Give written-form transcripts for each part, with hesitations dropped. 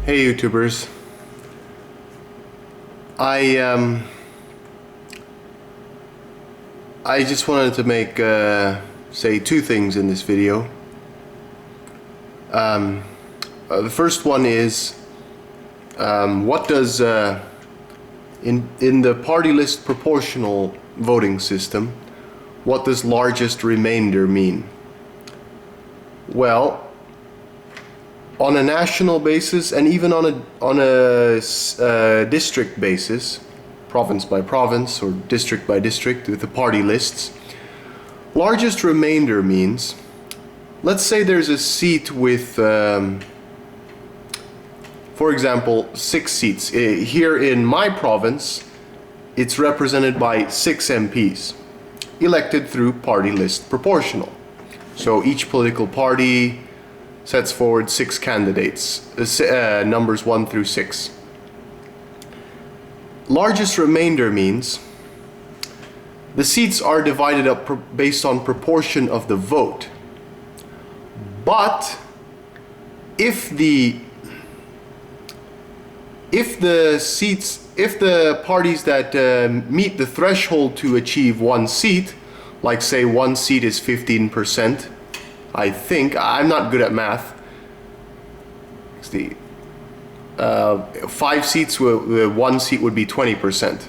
Hey YouTubers, I just wanted to make say two things in this video. The first one is what does in the party list proportional voting system, what does largest remainder mean? Well, on a national basis and even on a district basis, province by province or district by district with the party lists, largest remainder means, let's say there's a seat with, for example, 6 seats. Here in my province, it's represented by 6 MPs, elected through party list proportional. So each political party sets forward 6 candidates, numbers 1 through 6. Largest remainder means the seats are divided up based on proportion of the vote. But if the parties that meet the threshold to achieve 1 seat, like say 1 seat is 15%, I think, I'm not good at math. 5 seats, 1 seat would be 20%.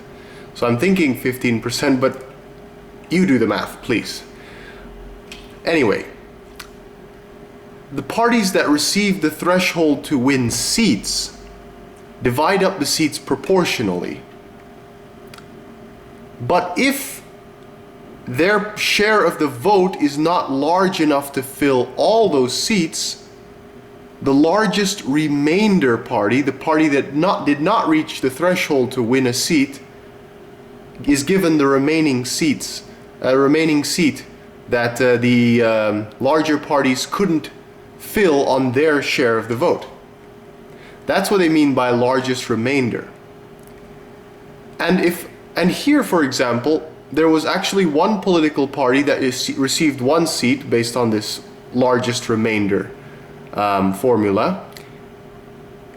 So I'm thinking 15%, but you do the math, please. Anyway, the parties that receive the threshold to win seats divide up the seats proportionally. But if their share of the vote is not large enough to fill all those seats, the largest remainder party, the party that did not reach the threshold to win a seat, is given the remaining seat that the larger parties couldn't fill on their share of the vote. That's what they mean by largest remainder. And here, for example, there was actually one political party that received 1 seat based on this largest remainder formula,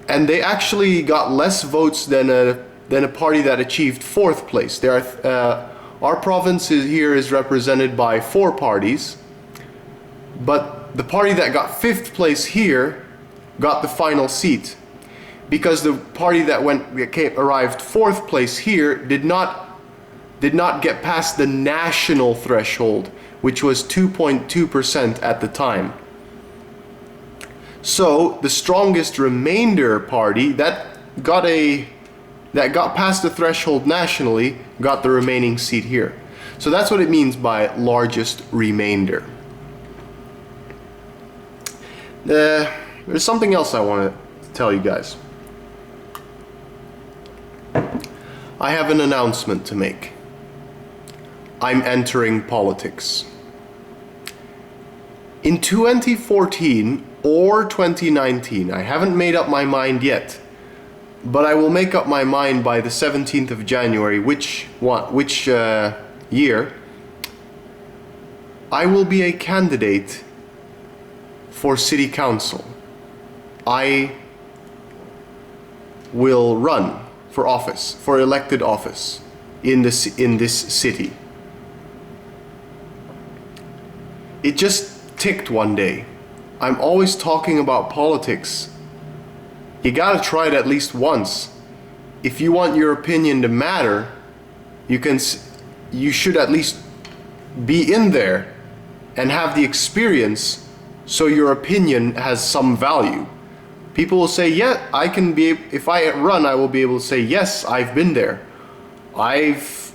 and they actually got less votes than a party that achieved 4th place. Our province here is represented by 4 parties, but the party that got 5th place here got the final seat, because the party that arrived 4th place here did not get past the national threshold, which was 2.2% at the time. So the strongest remainder party that got past the threshold nationally got the remaining seat here. So that's what it means by largest remainder. There's something else I want to tell you guys. I have an announcement to make. I'm entering politics. In 2014 or 2019, I haven't made up my mind yet, but I will make up my mind by the 17th of January, which year, I will be a candidate for city council. I will run for office, for elected office in this city. It just ticked one day. I'm always talking about politics. You gotta try it at least once. If you want your opinion to matter, you should at least be in there and have the experience, so your opinion has some value. People will say, yeah, if I run, I will be able to say, yes, I've been there. I've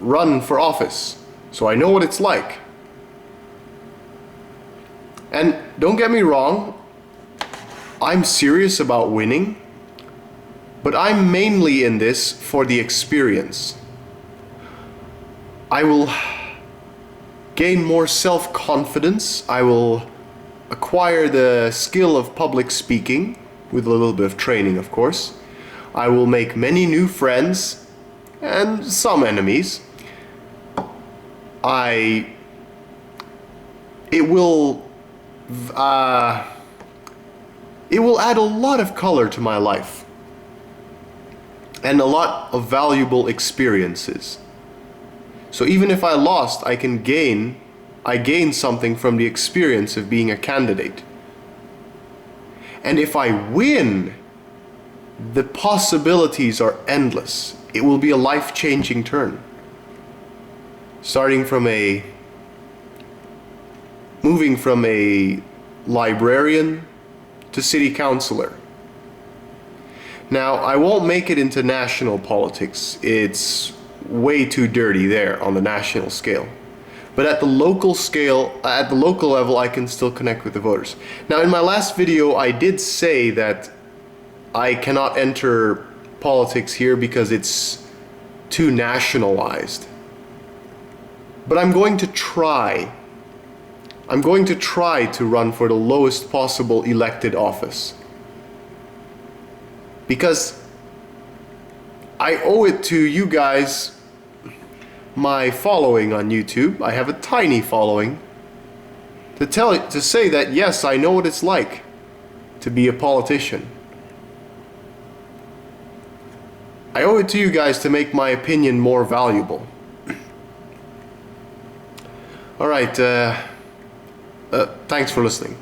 run for office, so I know what it's like. And don't get me wrong, I'm serious about winning, but I'm mainly in this for the experience. I will gain more self-confidence. I will acquire the skill of public speaking, with a little bit of training, of course. I will make many new friends and some enemies. it will add a lot of color to my life and a lot of valuable experiences. So even if I lost, I gain something from the experience of being a candidate. And if I win, the possibilities are endless. It will be a life-changing turn. Moving from a librarian to city councilor. Now, I won't make it into national politics. It's way too dirty there on the national scale. But at the local scale, at the local level, I can still connect with the voters. Now, in my last video, I did say that I cannot enter politics here because it's too nationalized. But I'm going to try. I'm going to try to run for the lowest possible elected office. Because I owe it to you guys, my following on YouTube. I have a tiny following. To say that yes, I know what it's like to be a politician. I owe it to you guys to make my opinion more valuable. All right, thanks for listening.